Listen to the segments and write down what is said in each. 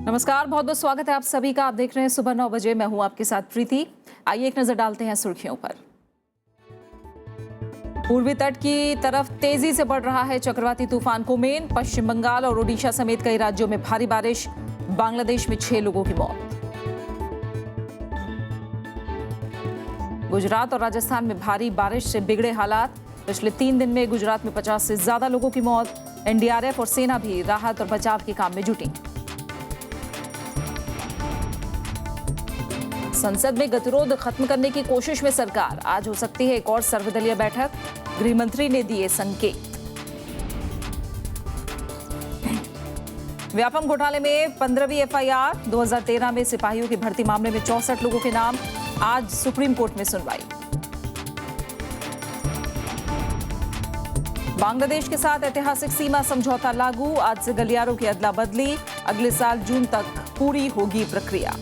नमस्कार, बहुत बहुत स्वागत है आप सभी का। आप देख रहे हैं सुबह 9 बजे। मैं हूं आपके साथ प्रीति। आइए एक नजर डालते हैं सुर्खियों पर। पूर्वी तट की तरफ तेजी से बढ़ रहा है चक्रवाती तूफान कोमेन। पश्चिम बंगाल और ओडिशा समेत कई राज्यों में भारी बारिश। बांग्लादेश में 6 लोगों की मौत। गुजरात और राजस्थान में भारी बारिश से बिगड़े हालात। पिछले 3 दिन में गुजरात में 50 से ज्यादा लोगों की मौत। एनडीआरएफ और सेना भी राहत और बचाव के काम में जुटी। संसद में गतिरोध खत्म करने की कोशिश में सरकार। आज हो सकती है एक और सर्वदलीय बैठक। गृह मंत्री ने दिए संकेत। व्यापम घोटाले में 15वीं एफआईआर। 2013 में सिपाहियों की भर्ती मामले में 64 लोगों के नाम। आज सुप्रीम कोर्ट में सुनवाई। बांग्लादेश के साथ ऐतिहासिक सीमा समझौता लागू। आज से गलियारों की अदला बदली। अगले साल जून तक पूरी होगी प्रक्रिया।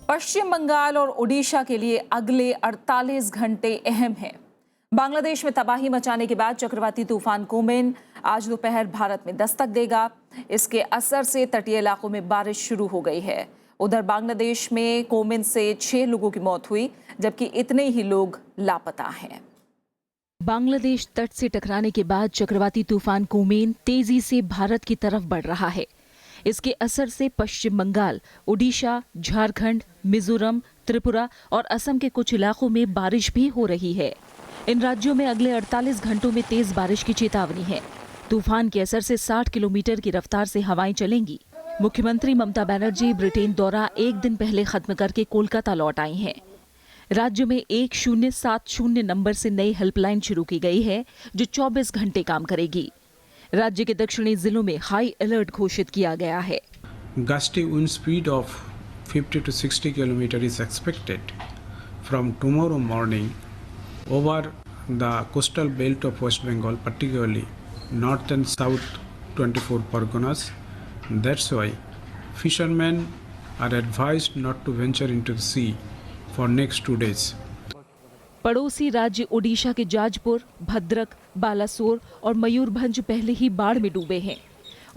पश्चिम बंगाल और ओडिशा के लिए अगले 48 घंटे अहम हैं। बांग्लादेश में तबाही मचाने के बाद चक्रवाती तूफान कोमेन आज दोपहर भारत में दस्तक देगा। इसके असर से तटीय इलाकों में बारिश शुरू हो गई है। उधर बांग्लादेश में कोमेन से 6 लोगों की मौत हुई, जबकि इतने ही लोग लापता हैं। बांग्लादेश तट से टकराने के बाद चक्रवाती तूफान कोमेन तेजी से भारत की तरफ बढ़ रहा है। इसके असर से पश्चिम बंगाल, ओडिशा, झारखंड, मिजोरम, त्रिपुरा और असम के कुछ इलाकों में बारिश भी हो रही है। इन राज्यों में अगले 48 घंटों में तेज बारिश की चेतावनी है। तूफान के असर से 60 किलोमीटर की रफ्तार से हवाएं चलेंगी। मुख्यमंत्री ममता बनर्जी ब्रिटेन दौरा एक दिन पहले खत्म करके कोलकाता लौट आई हैं। राज्य में 1070 नंबर से नई हेल्पलाइन शुरू की गई है, जो 24 घंटे काम करेगी। राज्य के दक्षिणी जिलों में हाई अलर्ट घोषित किया गया है। Gusty wind speed of 50 to 60 km is expected from tomorrow morning over the coastal belt of West Bengal, particularly north and south 24 Parganas. That's why fishermen are advised not to venture into the sea for next 2 days. पड़ोसी राज्य ओडिशा के जाजपुर, भद्रक, बालासोर और मयूरभंज पहले ही बाढ़ में डूबे हैं।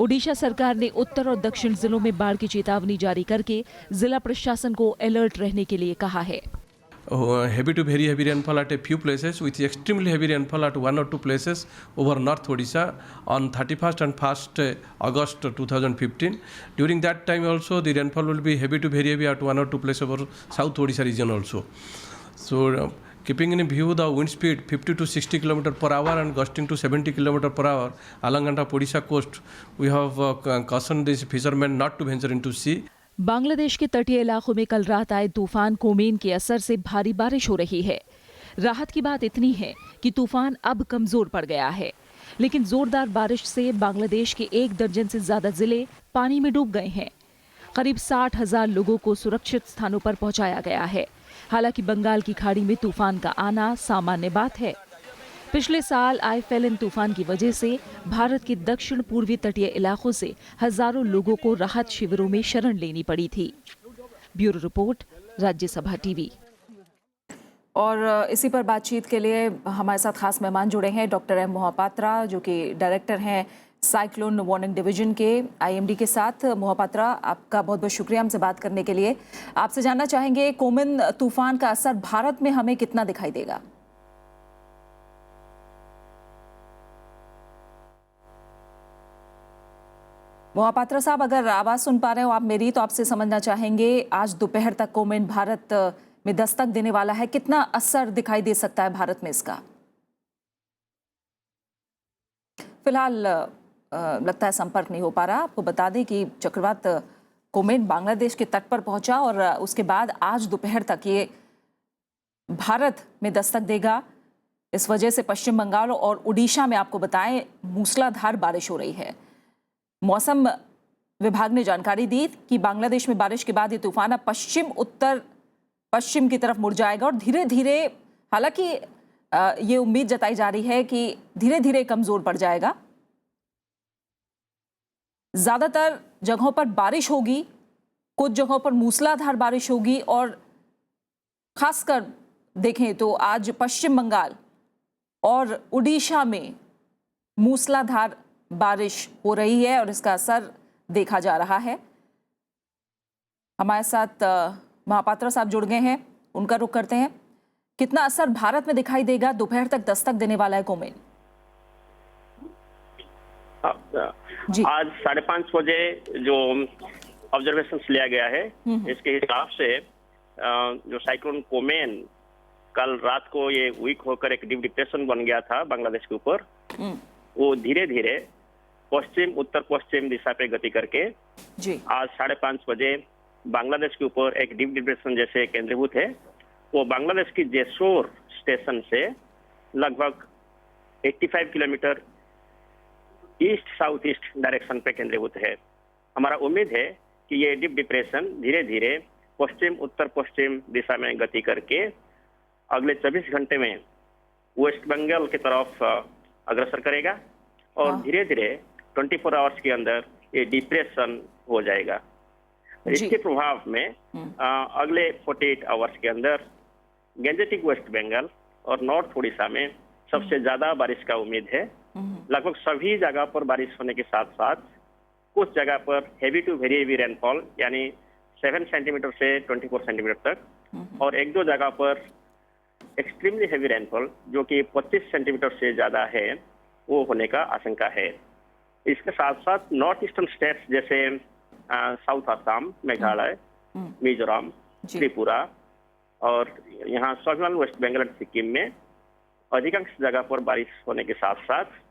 ओडिशा सरकार ने उत्तर और दक्षिण जिलों में बाढ़ की चेतावनी जारी करके जिला प्रशासन को अलर्ट रहने के लिए कहा है। Heavy to very heavy rainfall at a few places, with extremely heavy rainfall at 1 or 2 places over North Odisha on 31st and 1st August 2015. During that time also the rainfall will be heavy to very heavy at 1 or 2 places over South Odisha region also. So keeping in view the wind speed 50 to 60 km per hour and gusting to 70 km per hour along the Odisha coast, we have cautioned these fishermen not to venture into sea. Bangladesh के तटीय इलाकों में कल रात आए तूफान कोमेन के असर से भारी बारिश हो रही है। राहत की बात इतनी है कि तूफान अब कमजोर पड़ गया है, लेकिन जोरदार बारिश से बांग्लादेश के 1 दर्जन से ज्यादा जिले पानी में डूब गए हैं। करीब 60,000 लोगों को सुरक्षित स्थानों पर पहुंचाया गया है। हालांकि बंगाल की खाड़ी में तूफान का आना सामान्य बात है। पिछले साल आए फेलन तूफान की वजह से भारत के दक्षिण पूर्वी तटीय इलाकों से हजारों लोगों को राहत शिविरों में शरण लेनी पड़ी थी। Bureau report, Rajya Sabha TV. और इसी पर बातचीत के लिए हमारे साथ खास मेहमान जुड़े हैं डॉक्टर एम मोहपात्रा, जो कि डायरेक्टर हैं साइक्लोन वार्निंग डिवीजन के आईएमडी के साथ। मोहपात्रा, आपका बहुत बहुत शुक्रिया हमसे बात करने के लिए। आपसे जानना चाहेंगे कोमेन तूफान का असर भारत में हमें कितना दिखाई देगा? मोहपात्रा साहब, अगर आवाज सुन पा रहे हो आप मेरी, तो आपसे समझना चाहेंगे आज दोपहर तक कोमेन भारत में दस्तक देने वाला है। कितना असर दिखाई दे सकता है भारत में इसका? फिलहाल लगता है संपर्क नहीं हो पा रहा। आपको बता दें कि चक्रवात कोमेन बांग्लादेश के तट पर पहुंचा और उसके बाद आज दोपहर तक ये भारत में दस्तक देगा। इस वजह से पश्चिम बंगाल और ओडिशा में आपको बताएं मूसलाधार बारिश हो रही है। मौसम विभाग ने जानकारी दी कि बांग्लादेश में बारिश के बाद ये तूफान अब पश्चिम उत्तर पश्चिम की तरफ मुड़ जाएगा और धीरे धीरे, हालांकि ये उम्मीद जताई जा रही है कि धीरे धीरे कमजोर पड़ जाएगा। ज्यादातर जगहों पर बारिश होगी, कुछ जगहों पर मूसलाधार बारिश होगी और खासकर देखें तो आज पश्चिम बंगाल और उड़ीसा में मूसलाधार बारिश हो रही है और इसका असर देखा जा रहा है। हमारे साथ महापात्रा साहब जुड़ गए हैं, उनका रुख करते हैं। कितना असर भारत में दिखाई देगा? दोपहर तक दस्तक देने वाला है कोमेन। जी। आज 5:30 बजे जो ऑब्जर्वेशन लिया गया है, इसके हिसाब से जो साइक्लोन कोमेन कल रात को ये वीक होकर एक डीप डिप्रेशन बन गया था बांग्लादेश के ऊपर, वो धीरे धीरे पश्चिम उत्तर पश्चिम दिशा पे गति करके जी आज 5:30 बजे बांग्लादेश के ऊपर एक डीप डिप्रेशन जैसे केंद्रीभूत है। वो बांग्लादेश की जेसोर स्टेशन से लगभग 85 kilometre east south east direction पे केंद्रीभूत है। हमारा उम्मीद है कि ये डीप डिप्रेशन धीरे धीरे पश्चिम उत्तर पश्चिम दिशा में गति करके अगले 24 घंटे में वेस्ट बंगाल की तरफ अग्रसर करेगा और धीरे धीरे 24 आवर्स के अंदर ये डिप्रेशन हो जाएगा। इसके प्रभाव में अगले 48 आवर्स के अंदर गैंजेटिक वेस्ट बंगाल और नॉर्थ उड़ीसा में सबसे ज्यादा बारिश का उम्मीद है। लगभग सभी जगह पर बारिश होने के साथ साथ कुछ जगह पर heavy to very heavy rainfall यानी 7 सेंटीमीटर से 24 सेंटीमीटर तक और एक दो जगह पर एक्सट्रीमली हेवी रेनफॉल जो कि 25 सेंटीमीटर से ज्यादा है वो होने का आशंका है। इसके साथ साथ नॉर्थ ईस्टर्न स्टेट्स जैसे साउथ आसाम, मेघालय, मिजोरम, त्रिपुरा और यहाँ सौजवाल वेस्ट बंगाल और सिक्किम में अधिकांश जगह पर बारिश होने के साथ साथ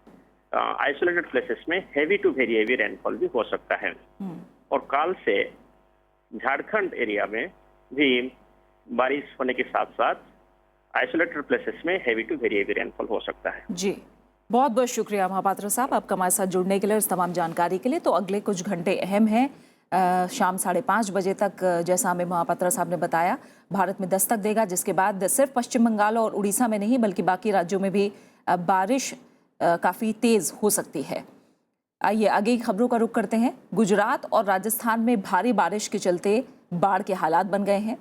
आइसोलेटेड प्लेसेस में heavy to very heavy rainfall भी हो सकता है। और कल से झारखंड एरिया में भी बारिश होने के साथ साथ आइसोलेटेड प्लेसेस में heavy to very heavy rainfall हो सकता है। जी, बहुत बहुत शुक्रिया महापात्रा साहब आपका हमारे साथ जुड़ने के लिए, इस तमाम जानकारी के लिए। तो अगले कुछ घंटे अहम हैं। शाम 5:30 बजे तक जैसा हमें महापात्रा साहब ने बताया भारत में दस्तक देगा, जिसके बाद सिर्फ पश्चिम बंगाल और उड़ीसा में नहीं बल्कि बाकी राज्यों में भी बारिश काफ़ी तेज़ हो सकती है। आइए आगे की खबरों का रुख करते हैं। गुजरात और राजस्थान में भारी बारिश के चलते बाढ़ के हालात बन गए हैं।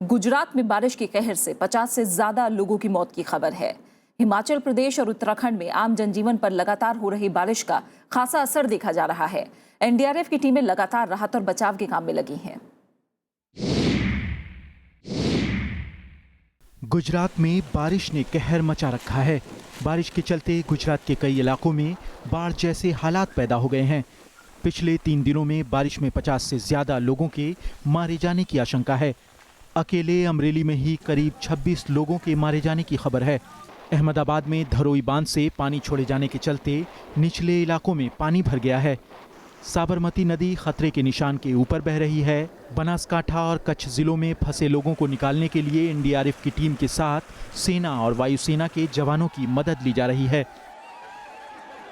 गुजरात में बारिश के कहर से 50 से ज़्यादा लोगों की मौत की खबर है। हिमाचल प्रदेश और उत्तराखंड में आम जनजीवन पर लगातार हो रही बारिश का खासा असर देखा जा रहा है। एनडीआरएफ की टीमें लगातार राहत और बचाव के काम में लगी हैं। गुजरात में बारिश ने कहर मचा रखा है। बारिश के चलते गुजरात के कई इलाकों में बाढ़ जैसे हालात पैदा हो गए हैं। पिछले 3 दिनों में बारिश में 50 से ज्यादा लोगों के मारे जाने की आशंका है। अकेले अमरेली में ही करीब 26 लोगों के मारे जाने की खबर है। अहमदाबाद में धरोई बांध से पानी छोड़े जाने के चलते निचले इलाकों में पानी भर गया है। साबरमती नदी खतरे के निशान के ऊपर बह रही है। बनासकांठा और कच्छ जिलों में फंसे लोगों को निकालने के लिए एनडीआरएफ की टीम के साथ सेना और वायुसेना के जवानों की मदद ली जा रही है।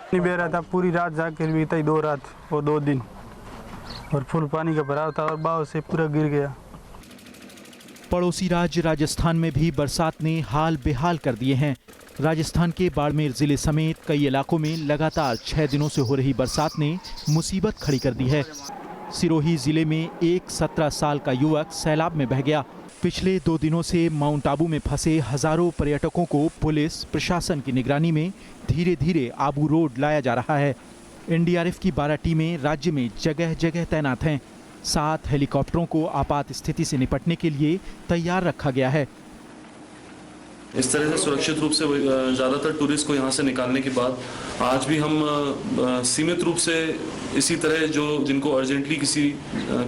नहीं बह रहा था, पूरी रात जाकर भी था, 2 रात और 2 दिन, और फुल पानी का भराव था और बहाव से पूरा गिर गया। पड़ोसी राज्य राजस्थान में भी बरसात ने हाल बेहाल कर दिए हैं। राजस्थान के बाड़मेर जिले समेत कई इलाकों में लगातार 6 दिनों से हो रही बरसात ने मुसीबत खड़ी कर दी है। सिरोही जिले में एक 17 साल का युवक सैलाब में बह गया। पिछले 2 दिनों से माउंट आबू में फंसे हजारों पर्यटकों को पुलिस प्रशासन की निगरानी में धीरे धीरे आबू रोड लाया जा रहा है। एनडीआरएफ की 12 टीमें राज्य में जगह जगह तैनात हैं। 7 हेलीकॉप्टरों को आपात स्थिति से निपटने के लिए तैयार रखा गया है। इस तरह से सुरक्षित रूप से ज़्यादातर टूरिस्ट को यहाँ से निकालने के बाद आज भी हम सीमित रूप से इसी तरह जो जिनको अर्जेंटली किसी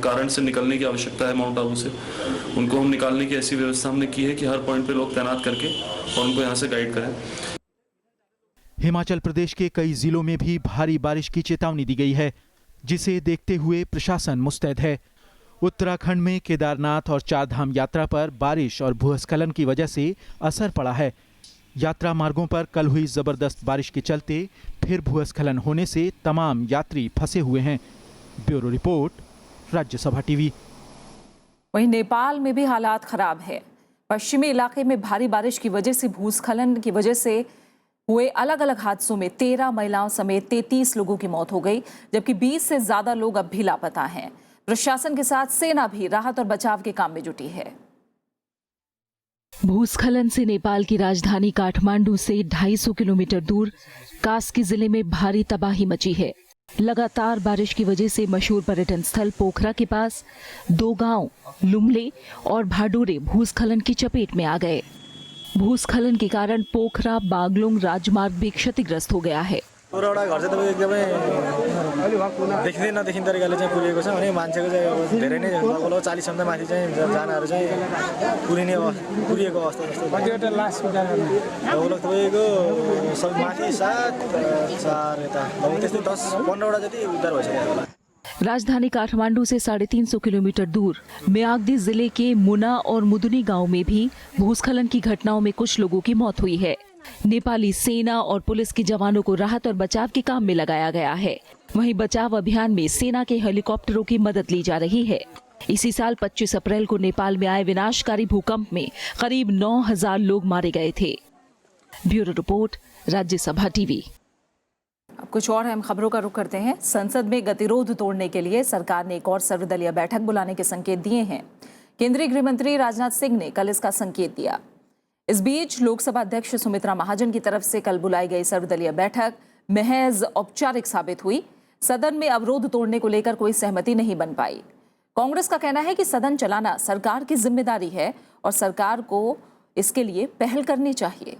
कारण से निकलने की आवश्यकता है माउंट आबू से, उनको हम निकालने की ऐसी व्यवस्था हमने की है कि हर पॉइंट पे लोग तैनात करके और उनको यहाँ से गाइड करें। हिमाचल प्रदेश के कई जिलों में भी भारी बारिश की चेतावनी दी गई है, जिसे देखते हुए प्रशासन मुस्तैद है। उत्तराखंड में केदारनाथ और 4 धाम यात्रा पर बारिश और भूस्खलन की वजह से असर पड़ा है। यात्रा मार्गों पर कल हुई जबरदस्त बारिश के चलते फिर भूस्खलन होने से तमाम यात्री फंसे हुए हैं। Bureau report, Rajya Sabha TV. वहीं नेपाल में भी हालात खराब है। पश्चिमी इलाके में भारी बारिश की वजह से भूस्खलन की वजह से हुए अलग अलग हादसों में 13 महिलाओं समेत 33 लोगों की मौत हो गई, जबकि 20 से ज्यादा लोग अब भी लापता हैं। प्रशासन के साथ सेना भी राहत और बचाव के काम में जुटी है। भूस्खलन से नेपाल की राजधानी काठमांडू से 250 किलोमीटर दूर कास्की जिले में भारी तबाही मची है। लगातार बारिश की वजह से मशहूर पर्यटन स्थल पोखरा के पास 2 गांव लुमले और भाडोरे भूस्खलन की चपेट में आ गए। भूस्खलन के कारण पोखरा बागलुङ राजमार्ग भी क्षतिग्रस्त हो गया है। पुरावटा घर चाहिँ तपाईँ एकदमै देखिँदै नदेखिने तरिकाले चाहिँ पुगेको छ भने मान्छेको चाहिँ अब धेरै नै लगभग 40 भन्दा माथि चाहिँ जनाहरू चाहिँ पुगेको अवस्था जस्तो कतिवटा लास उद्धार लगभग तपाईँको सब माथि 7 4 यता लगभग त्यस्तै 10-15 वटा जति उद्धार भइसक्यो होला। राजधानी काठमांडू से 350 किलोमीटर दूर म्याग्दी जिले के मुना और मुदुनी गांव में भी भूस्खलन की घटनाओं में कुछ लोगों की मौत हुई है। नेपाली सेना और पुलिस के जवानों को राहत और बचाव के काम में लगाया गया है। वहीं बचाव अभियान में सेना के हेलीकॉप्टरों की मदद ली जा रही है। इसी साल 25 अप्रैल को नेपाल में आए विनाशकारी भूकंप में करीब 9000 लोग मारे गए थे। Bureau report, Rajya Sabha TV. अब कुछ और अहम खबरों का रुख करते हैं। संसद में गतिरोध तोड़ने के लिए सरकार ने एक और सर्वदलीय बैठक बुलाने के संकेत दिए हैं। केंद्रीय गृह मंत्री राजनाथ सिंह ने कल इसका संकेत दिया। इस बीच लोकसभा अध्यक्ष सुमित्रा महाजन की तरफ से कल बुलाई गई सर्वदलीय बैठक महज औपचारिक साबित हुई। सदन में अवरोध तोड़ने को लेकर कोई सहमति नहीं बन पाई। कांग्रेस का कहना है कि सदन चलाना सरकार की जिम्मेदारी है और सरकार को इसके लिए पहल करनी चाहिए।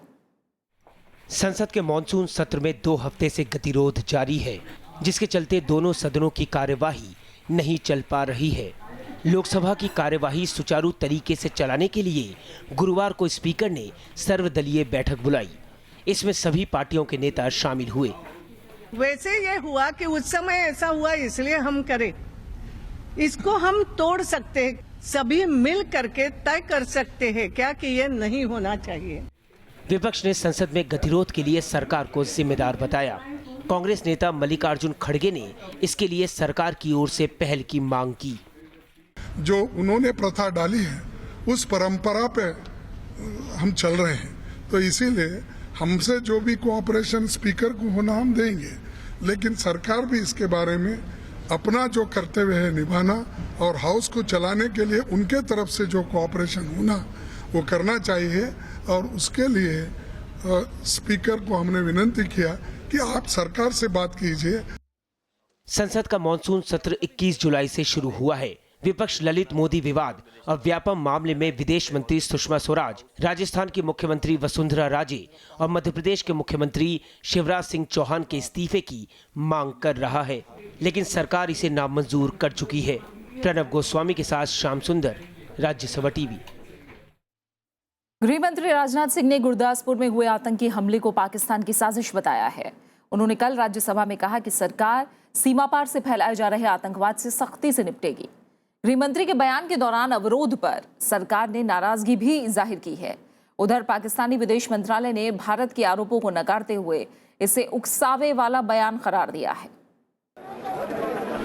संसद के मॉनसून सत्र में 2 हफ्ते से गतिरोध जारी है, जिसके चलते दोनों सदनों की कार्यवाही नहीं चल पा रही है। लोकसभा की कार्यवाही सुचारू तरीके से चलाने के लिए गुरुवार को स्पीकर ने सर्वदलीय बैठक बुलाई। इसमें सभी पार्टियों के नेता शामिल हुए। वैसे ये हुआ कि उस समय ऐसा हुआ इसलिए हम करें, इसको हम तोड़ सकते हैं, सभी मिल करके तय कर सकते हैं क्या कि ये नहीं होना चाहिए। विपक्ष ने संसद में गतिरोध के लिए सरकार को जिम्मेदार बताया। कांग्रेस नेता मल्लिकार्जुन खड़गे ने इसके लिए सरकार की ओर से पहल की मांग की। जो उन्होंने प्रथा डाली है उस परंपरा पे हम चल रहे हैं, तो इसीलिए हमसे जो भी कोऑपरेशन स्पीकर को होना हम देंगे, लेकिन सरकार भी इसके बारे में अपना जो कर्तव्य है निभाना और हाउस को चलाने के लिए उनके तरफ से जो कोऑपरेशन होना वो करना चाहिए। और उसके लिए स्पीकर को हमने विनती किया कि आप सरकार से बात कीजिए। संसद का मॉनसून सत्र 21 जुलाई से शुरू हुआ है। विपक्ष ललित मोदी विवाद और व्यापम मामले में विदेश मंत्री सुषमा स्वराज, राजस्थान की मुख्यमंत्री वसुंधरा राजे और मध्य प्रदेश के मुख्यमंत्री शिवराज सिंह चौहान के इस्तीफे की मांग कर रहा है, लेकिन सरकार इसे नामंजूर कर चुकी है। प्रणब गोस्वामी के साथ श्याम सुंदर, राज्यसभा टीवी। गृह मंत्री राजनाथ सिंह ने गुरदासपुर में हुए आतंकी हमले को पाकिस्तान की साजिश बताया है। उन्होंने कल राज्यसभा में कहा कि सरकार सीमा पार से फैलाए जा रहे आतंकवाद से सख्ती से निपटेगी। गृह मंत्री के बयान के दौरान अवरोध पर सरकार ने नाराजगी भी जाहिर की है। उधर पाकिस्तानी विदेश मंत्रालय ने भारत के आरोपों को नकारते हुए इसे उकसावे वाला बयान करार दिया है।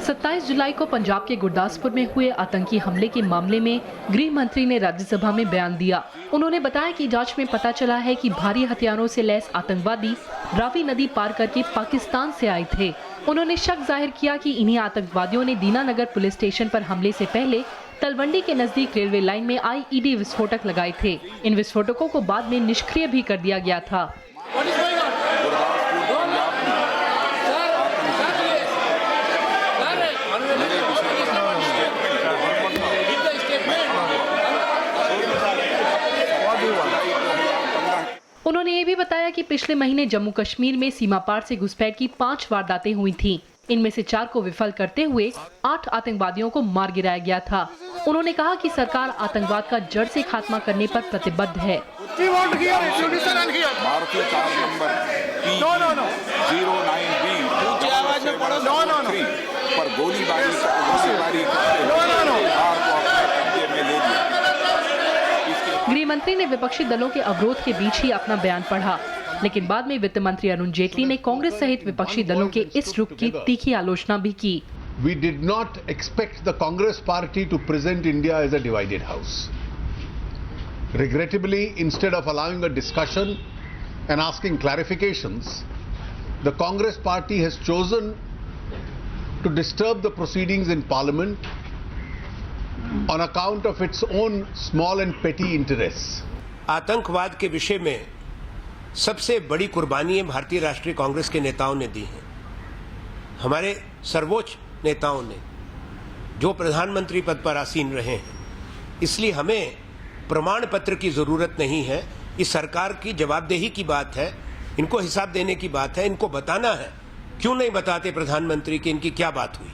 27 जुलाई को पंजाब के गुरदासपुर में हुए आतंकी हमले के मामले में गृह मंत्री ने राज्यसभा में बयान दिया। उन्होंने बताया कि जांच में पता चला है कि भारी हथियारों से लैस आतंकवादी रावी नदी पार करके पाकिस्तान से आए थे। उन्होंने शक जाहिर किया कि इन्हीं आतंकवादियों ने दीनानगर पुलिस स्टेशन पर हमले से पहले तलवंडी के नजदीक रेलवे लाइन में आईईडी विस्फोटक लगाए थे। इन विस्फोटकों को बाद में निष्क्रिय भी कर दिया गया था। उन्होंने ये भी बताया कि पिछले महीने जम्मू कश्मीर में सीमा पार से घुसपैठ की 5 वारदातें हुई थीं। इनमें से 4 को विफल करते हुए 8 आतंकवादियों को मार गिराया गया था। उन्होंने कहा कि सरकार आतंकवाद का जड़ से खात्मा करने पर प्रतिबद्ध है। गृह मंत्री ने विपक्षी दलों के अवरोध के बीच ही अपना बयान पढ़ा, लेकिन बाद में वित्त मंत्री अरुण जेटली ने कांग्रेस सहित विपक्षी दलों के इस रुख की तीखी आलोचना भी की। We did not expect the Congress party to present India as a divided house. Regrettably, instead of allowing a discussion and asking clarifications, the Congress party has chosen to disturb the proceedings in Parliament on account of its own small and petty interests. आतंकवाद के विषय में सबसे बड़ी कुर्बानियां भारतीय राष्ट्रीय कांग्रेस के नेताओं ने दी हैं। हमारे सर्वोच्च नेताओं ने, जो प्रधानमंत्री पद पर आसीन रहे हैं। इसलिए हमें प्रमाण पत्र की जरूरत नहीं है। इस सरकार की जवाबदेही की बात है, इनको हिसाब देने की बात है, इनको बताना है। क्यों नहीं बताते प्रधानमंत्री की इनकी क्या बात हुई?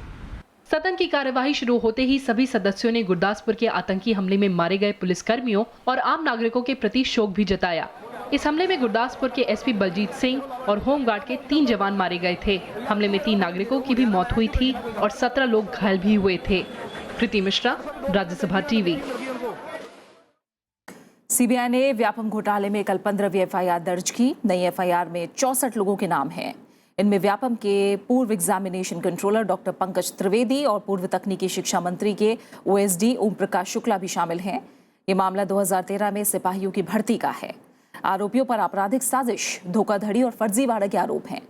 सदन की कार्यवाही शुरू होते ही सभी सदस्यों ने गुरदासपुर के आतंकी हमले में मारे गए पुलिसकर्मियों और आम नागरिकों के प्रति शोक भी जताया। इस हमले में गुरदासपुर के एसपी बलजीत सिंह और होमगार्ड के 3 जवान मारे गए थे। हमले में 3 नागरिकों की भी मौत हुई थी और 17 लोग घायल भी हुए थे। प्रीति मिश्रा, राज्यसभा टीवी। सीबीआई ने व्यापम घोटाले में कल 15वीं एफआईआर दर्ज की। नई एफआईआर में 64 लोगों के नाम हैं। इनमें व्यापम के पूर्व examination controller doctor Pankaj Trivedi और पूर्व तकनीकी शिक्षा मंत्री के ओएसडी ओम प्रकाश शुक्ला भी शामिल हैं। ये मामला 2013 में सिपाहियों की भर्ती का है। आरोपियों पर आपराधिक साजिश, धोखाधड़ी और फर्जीवाड़े के आरोप हैं।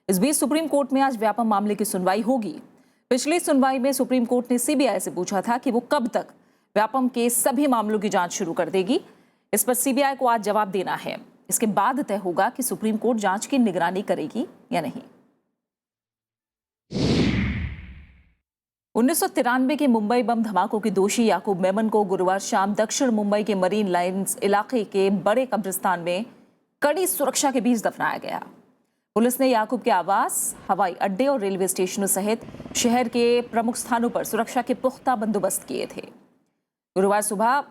इस बीच सुप्रीम कोर्ट में आज व्यापम मामले की सुनवाई होगी। पिछली सुनवाई में सुप्रीम कोर्ट ने सीबीआई से पूछा था कि वो कब तक व्यापम के सभी मामलों की जांच शुरू कर देगी। इस पर सीबीआई को आज जवाब देना है। इसके बाद तय होगा कि सुप्रीम कोर्ट जांच की निगरानी करेगी या नहीं। 1993 के मुंबई बम धमाकों के दोषी याकूब मेमन को गुरुवार शाम दक्षिण मुंबई के मरीन लाइन्स इलाके के बड़े कब्रिस्तान में कड़ी सुरक्षा के बीच दफनाया गया। पुलिस ने याकूब के आवास, हवाई अड्डे और रेलवे स्टेशनों सहित शहर के प्रमुख स्थानों पर सुरक्षा के पुख्ता बंदोबस्त किए थे। गुरुवार सुबह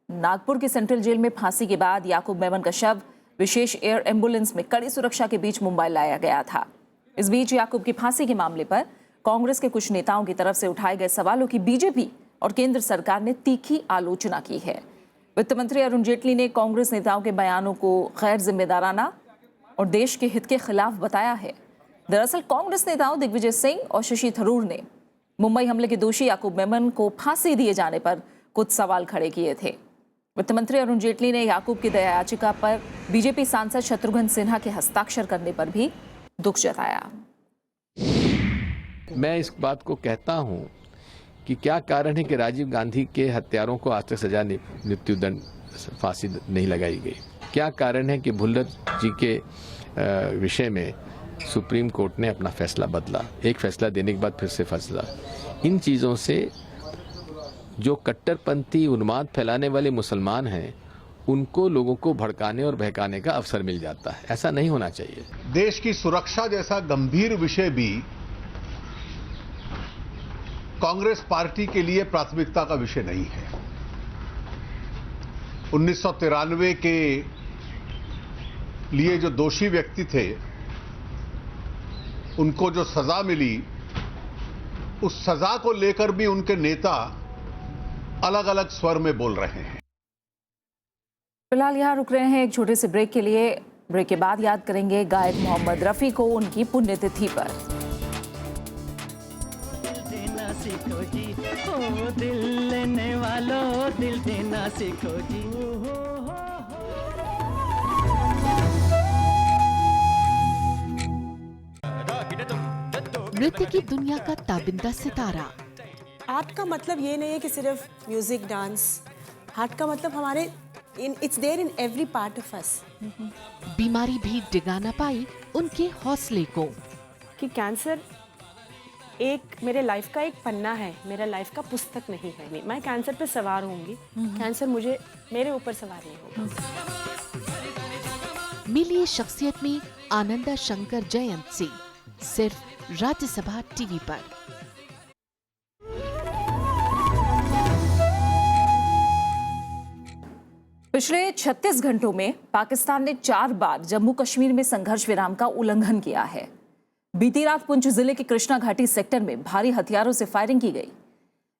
नागपुर की सेंट्रल जेल में फांसी के बाद याकूब मेमन का शव विशेष एयर एम्बुलेंस में कड़ी सुरक्षा के बीच मुंबई लाया गया था। इस बीच याकूब की फांसी के मामले पर कांग्रेस के कुछ नेताओं की तरफ से उठाए गए सवालों की बीजेपी और केंद्र सरकार ने तीखी आलोचना की है। वित्त मंत्री अरुण जेटली ने कांग्रेस नेताओं के बयानों को गैर जिम्मेदाराना और देश के हित के खिलाफ बताया है। दरअसल कांग्रेस नेताओं दिग्विजय सिंह और शशि थरूर ने मुंबई हमले के दोषी याकूब मेमन को फांसी दिए जाने पर कुछ सवाल खड़े किए थे। वित्त मंत्री अरुण जेटली ने याकूब की दया याचिका पर बीजेपी सांसद शत्रुघ्न सिन्हा के हस्ताक्षर करने पर भी दुख जताया। मैं इस बात को कहता हूं कि क्या कारण है कि राजीव गांधी के हत्यारों को आज तक सजा, मृत्युदंड, फांसी नहीं लगाई गई? क्या कारण है कि भुल्लर जी के विषय में सुप्रीम कोर्ट ने अपना फैसला बदला, एक फैसला देने के बाद फिर से फैसला? इन चीज़ों से जो कट्टरपंथी उन्माद फैलाने वाले मुसलमान हैं, उनको लोगों को भड़काने और बहकाने का अवसर मिल जाता है। ऐसा नहीं होना चाहिए। देश की सुरक्षा जैसा गंभीर विषय भी कांग्रेस पार्टी के लिए प्राथमिकता का विषय नहीं है। 1993 के लिए जो दोषी व्यक्ति थे, उनको जो सजा मिली, उस सजा को लेकर भी उनके नेता अलग अलग स्वर में बोल रहे हैं। फिलहाल यहाँ रुक रहे हैं एक छोटे से ब्रेक के लिए। ब्रेक के बाद याद करेंगे गायक मोहम्मद रफी को उनकी पुण्यतिथि पर। सीखो जी, ओ दिल लेने वालों, दिल देना सीखो जी। नृत्य की दुनिया का ताबिंदा सितारा। आर्ट का मतलब ये नहीं है कि सिर्फ म्यूजिक, डांस। आर्ट का मतलब हमारे it's there in every part of us. बीमारी भी डिगा ना पाई उनके हौसले को। कि कैंसर एक मेरे लाइफ का एक पन्ना है, मेरा लाइफ का पुस्तक नहीं है। मैं कैंसर पे सवार होंगी, कैंसर मेरे ऊपर सवार नहीं होगा। मिलिए शख्सियत में आनंदा शंकर जयंत से, सिर्फ राज्यसभा टीवी पर। पिछले 36 घंटों में पाकिस्तान ने 4 बार जम्मू कश्मीर में संघर्ष विराम का उल्लंघन किया है। बीती रात पुंछ जिले के कृष्णा घाटी सेक्टर में भारी हथियारों से फायरिंग की गई।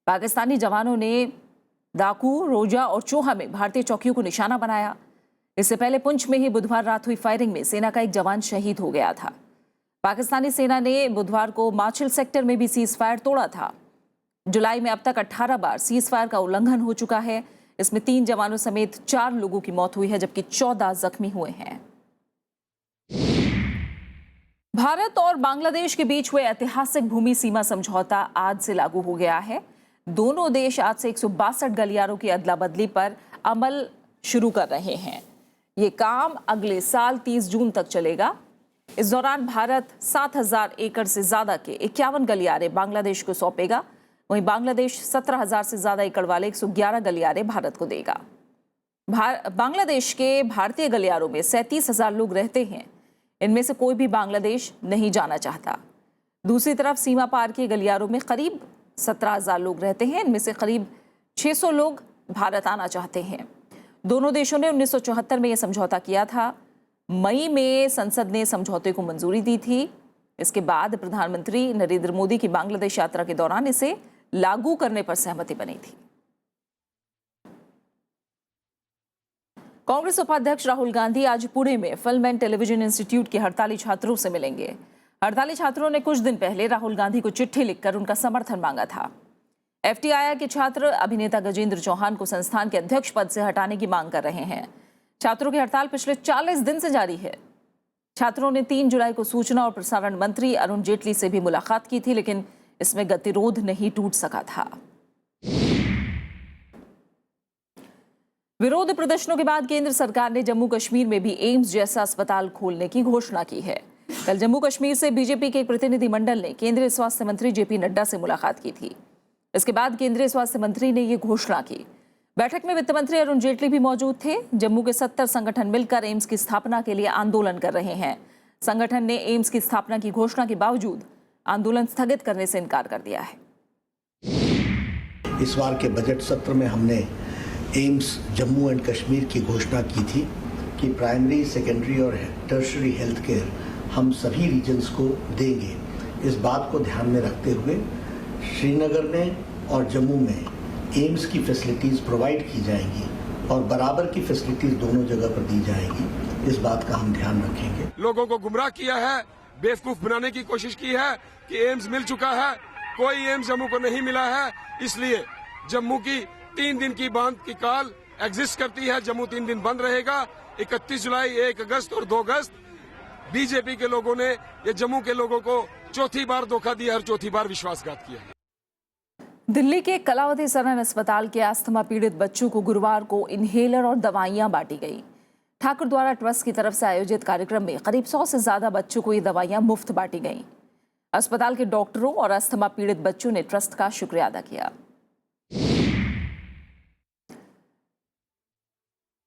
पाकिस्तानी जवानों ने डाकू, रोजा और चोहा में भारतीय चौकियों को निशाना बनाया। इससे पहले पुंछ में ही बुधवार रात हुई फायरिंग में सेना का एक जवान शहीद हो गया था। पाकिस्तानी सेना ने बुधवार को माछिल सेक्टर में भी सीज फायर तोड़ा था। जुलाई में अब तक 18 बार सीज फायर का उल्लंघन हो चुका है। इसमें 3 जवानों समेत 4 लोगों की मौत हुई है, जबकि 14 जख्मी हुए हैं। भारत और बांग्लादेश के बीच हुए ऐतिहासिक भूमि सीमा समझौता आज से लागू हो गया है। दोनों देश आज से 162 गलियारों की अदला बदली पर अमल शुरू कर रहे हैं। ये काम अगले साल 30 जून तक चलेगा। इस दौरान भारत 7000 एकड़ से ज्यादा के 51 गलियारे बांग्लादेश को सौंपेगा। वहीं बांग्लादेश 17,000 से ज्यादा एकड़ वाले 111 गलियारे भारत को देगा। बांग्लादेश के भारतीय गलियारों में 37,000 लोग रहते हैं। इनमें से कोई भी बांग्लादेश नहीं जाना चाहता। दूसरी तरफ सीमा पार के गलियारों में करीब 17,000 लोग रहते हैं। इनमें से करीब 600 लोग भारत आना चाहते हैं। दोनों देशों ने 1974 में यह समझौता किया था। मई में संसद ने समझौते को मंजूरी दी थी। इसके बाद प्रधानमंत्री नरेंद्र मोदी की बांग्लादेश यात्रा के दौरान इसे लागू करने पर सहमति बनी थी। कांग्रेस उपाध्यक्ष राहुल गांधी आज पुणे में फिल्म एंड टेलीविजन इंस्टीट्यूट के हड़ताली छात्रों से मिलेंगे। हड़ताली छात्रों ने कुछ दिन पहले राहुल गांधी को चिट्ठी लिखकर उनका समर्थन मांगा था। एफटीआई के छात्र अभिनेता गजेंद्र चौहान को संस्थान के अध्यक्ष पद से हटाने की मांग कर रहे हैं। छात्रों की हड़ताल पिछले 40 दिन से जारी है। छात्रों ने 3 जुलाई को सूचना और प्रसारण मंत्री अरुण जेटली से भी मुलाकात की थी, लेकिन इसमें गतिरोध नहीं टूट सका था। विरोध प्रदर्शनों के बाद केंद्र सरकार ने जम्मू कश्मीर में भी एम्स जैसा अस्पताल खोलने की घोषणा की है। कल जम्मू कश्मीर से बीजेपी के एक प्रतिनिधि मंडल ने केंद्रीय स्वास्थ्य मंत्री जेपी नड्डा से मुलाकात की थी। इसके बाद केंद्रीय स्वास्थ्य मंत्री ने ये घोषणा की। बैठक में वित्त मंत्री अरुण जेटली भी मौजूद थे। जम्मू के 70 संगठन मिलकर एम्स की स्थापना के लिए आंदोलन कर रहे हैं। संगठन ने एम्स की स्थापना की घोषणा के बावजूद आंदोलन स्थगित करने से इनकार कर दिया है। इस बार के बजट सत्र में हमने एम्स जम्मू एंड कश्मीर की घोषणा की थी कि प्राइमरी, सेकेंडरी और टर्शरी हेल्थ केयर हम सभी रीजन्स को देंगे। इस बात को ध्यान में रखते हुए श्रीनगर में और जम्मू में एम्स की फैसिलिटीज़ प्रोवाइड की जाएंगी और बराबर की फैसिलिटीज़ दोनों जगह पर दी जाएंगी। इस बात का हम ध्यान रखेंगे। लोगों को गुमराह किया है, बेवकूफ बनाने की कोशिश की है कि एम्स मिल चुका है। कोई एम्स जम्मू को नहीं मिला है। इसलिए जम्मू की 3 दिन की बंद की कॉल एग्जिस्ट करती है। जम्मू 3 दिन बंद रहेगा। 31 जुलाई, 1 अगस्त और 2 अगस्त। बीजेपी के लोगों ने ये जम्मू के लोगों को चौथी बार धोखा दिया और चौथी बार विश्वासघात किया है। दिल्ली के कलावती सरन अस्पताल के अस्थमा पीड़ित बच्चों को गुरुवार को इनहेलर और दवाइयां बांटी गई। ठाकुर द्वारा ट्रस्ट की तरफ से आयोजित कार्यक्रम में करीब 100 से ज्यादा बच्चों को ये दवाइयां मुफ्त बांटी गईं। अस्पताल के डॉक्टरों और अस्थमा पीड़ित बच्चों ने ट्रस्ट का शुक्रिया अदा किया।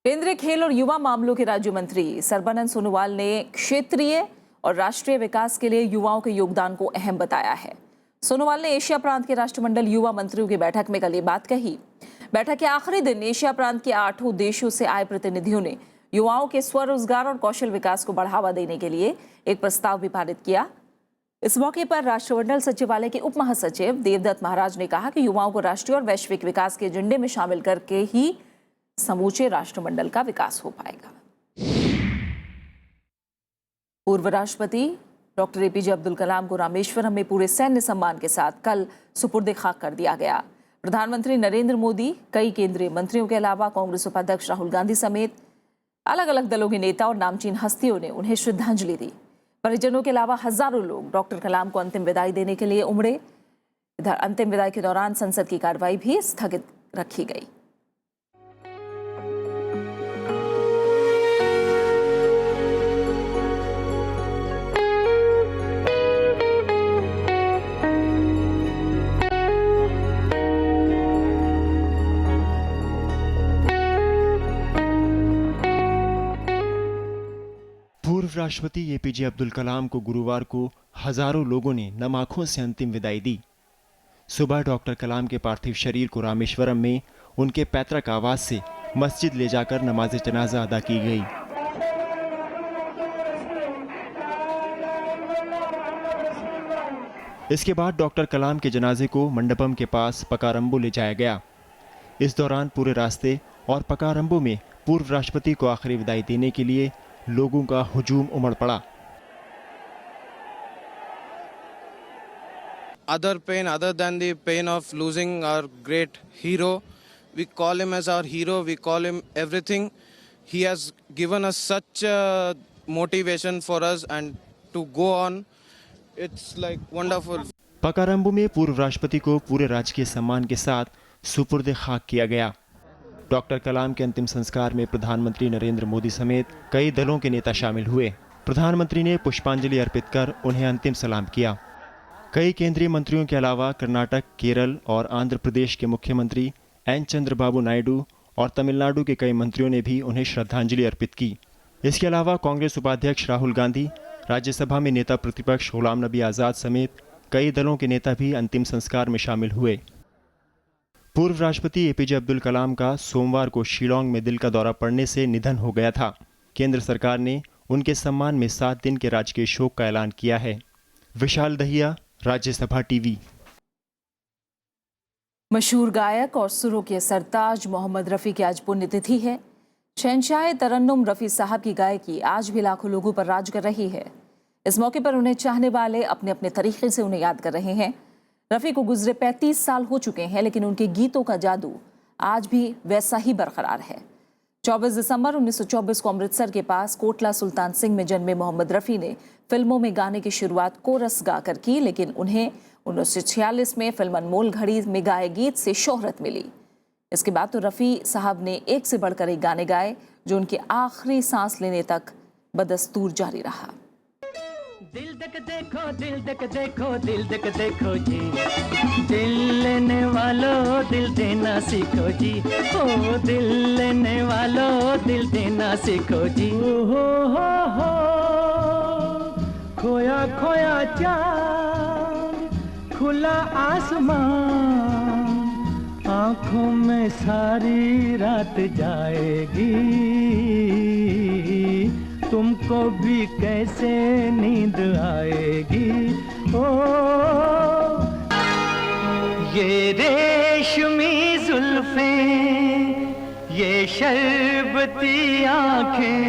केंद्रीय खेल और युवा मामलों के राज्य मंत्री सर्बानंद सोनोवाल ने क्षेत्रीय और राष्ट्रीय विकास के लिए युवाओं के योगदान को अहम बताया है। सोनोवाल ने एशिया प्रांत के राष्ट्रमंडल युवा मंत्रियों की बैठक में कल ये बात कही। बैठक के आखिरी दिन एशिया प्रांत के 8 देशों से आए प्रतिनिधियों ने युवाओं के स्वरोजगार और कौशल विकास को बढ़ावा देने के लिए एक प्रस्ताव भी पारित किया। इस मौके पर राष्ट्रमंडल सचिवालय के उप महासचिव देवदत्त महाराज ने कहा कि युवाओं को राष्ट्रीय और वैश्विक विकास के एजेंडे में शामिल करके ही समूचे राष्ट्रमंडल का विकास हो पाएगा। पूर्व राष्ट्रपति डॉक्टर एपीजे अब्दुल कलाम को रामेश्वरम में पूरे सैन्य सम्मान के साथ कल सुपुर्द खाक कर दिया गया। प्रधानमंत्री नरेंद्र मोदी, कई केंद्रीय मंत्रियों के अलावा कांग्रेस उपाध्यक्ष राहुल गांधी समेत अलग अलग दलों के नेता और नामचीन हस्तियों ने उन्हें श्रद्धांजलि दी। परिजनों के अलावा हजारों लोग डॉक्टर कलाम को अंतिम विदाई देने के लिए उमड़े। इधर अंतिम विदाई के दौरान संसद की कार्रवाई भी स्थगित रखी गई। पूर्व राष्ट्रपति एपीजे अब्दुल कलाम को गुरुवार को हजारों लोगों ने नम आंखों से अंतिम विदाई दी। सुबह डॉक्टर कलाम के पार्थिव शरीर को रामेश्वरम में उनके पैतृक आवास से मस्जिद ले जाकर नमाज जनाजा अदा की गई। इसके बाद डॉक्टर कलाम के जनाजे को मंडपम के पास पकारंबो ले जाया गया। इस दौरान पूरे रास्ते और पकारंबो में पूर्व राष्ट्रपति को आखिरी विदाई देने के लिए लोगों का हुजूम उमड़ पड़ा। Other pain other than the pain of losing our great hero, we call him as our hero, we call him everything. He has given us such motivation for us and to go on. It's like wonderful. पकारंबो में पूर्व राष्ट्रपति को पूरे राजकीय सम्मान के साथ सुपुर्द खाक किया गया। डॉक्टर कलाम के अंतिम संस्कार में प्रधानमंत्री नरेंद्र मोदी समेत कई दलों के नेता शामिल हुए। प्रधानमंत्री ने पुष्पांजलि अर्पित कर उन्हें अंतिम सलाम किया। कई केंद्रीय मंत्रियों के अलावा कर्नाटक, केरल और आंध्र प्रदेश के मुख्यमंत्री एन चंद्रबाबू नायडू और तमिलनाडु के कई मंत्रियों ने भी उन्हें श्रद्धांजलि अर्पित की। इसके अलावा कांग्रेस उपाध्यक्ष राहुल गांधी, राज्यसभा में नेता प्रतिपक्ष गुलाम नबी आज़ाद समेत कई दलों के नेता भी अंतिम संस्कार में शामिल हुए। पूर्व राष्ट्रपति एपीजे अब्दुल कलाम का सोमवार को शिलोंग में दिल का दौरा पड़ने से निधन हो गया था। केंद्र सरकार ने उनके सम्मान में 7 दिन के राजकीय शोक का ऐलान किया है। विशाल दहिया, राज्यसभा टीवी। मशहूर गायक और सुरों के सरताज मोहम्मद रफ़ी की आज पुण्यतिथि है। शहंशाह तरन्नुम रफ़ी साहब की गायकी आज भी लाखों लोगों पर राज कर रही है। इस मौके पर उन्हें चाहने वाले अपने अपने तरीके से उन्हें याद कर रहे हैं। रफ़ी को गुजरे 35 साल हो चुके हैं, लेकिन उनके गीतों का जादू आज भी वैसा ही बरकरार है। 24 दिसंबर 1924 को अमृतसर के पास कोटला सुल्तान सिंह में जन्मे मोहम्मद रफ़ी ने फिल्मों में गाने की शुरुआत कोरस गाकर की, लेकिन उन्हें 1946 में फिल्म अनमोल घड़ी में गाए गीत से शोहरत मिली। इसके बाद तो रफ़ी साहब ने एक से बढ़कर एक गाने गाए, जो उनके आखिरी सांस लेने तक बदस्तूर जारी रहा। दिल तक देखो, दिल तक देखो, दिल तक देखो जी, दिल लेने वालों दिल देना सीखो जी, ओ दिल लेने वालों दिल देना सीखो जी। हो खोया खोया चाँद, खुला आसमान, आँखों में सारी रात जाएगी, तुमको भी कैसे नींद आएगी। ओ ये रेशमी जुल्फें, ये शरबती आँखें,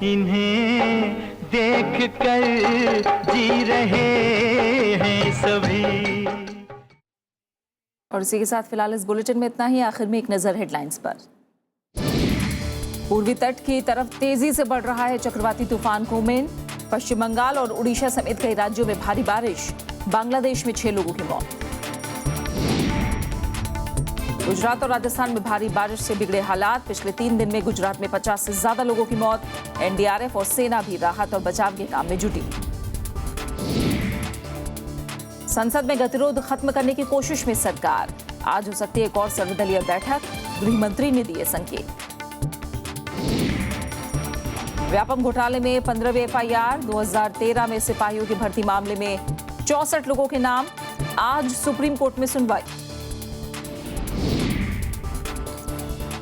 इन्हें देख कर जी रहे हैं सभी। और इसी के साथ फिलहाल इस बुलेटिन में इतना ही। आखिर में एक नजर हेडलाइंस पर। पूर्वी तट की तरफ तेजी से बढ़ रहा है चक्रवाती तूफान कोमेन। पश्चिम बंगाल और उड़ीसा समेत कई राज्यों में भारी बारिश, बांग्लादेश में 6 लोगों की मौत। गुजरात और राजस्थान में भारी बारिश से बिगड़े हालात। पिछले 3 दिन में गुजरात में 50 से ज्यादा लोगों की मौत। एनडीआरएफ और सेना भी राहत और बचाव के काम में जुटी। संसद में गतिरोध खत्म करने की कोशिश में सरकार। आज हो सकती है एक और सर्वदलीय बैठक, गृह मंत्री ने दिए संकेत। व्यापम घोटाले में 15वीं एफआईआर। 2013 में सिपाहियों की भर्ती मामले में 64 लोगों के नाम। आज सुप्रीम कोर्ट में सुनवाई।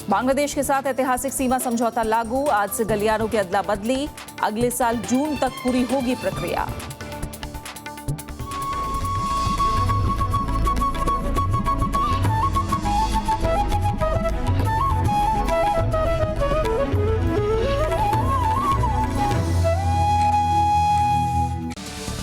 बांग्लादेश के साथ ऐतिहासिक सीमा समझौता लागू। आज से गलियारों की अदला बदली। अगले साल जून तक पूरी होगी प्रक्रिया।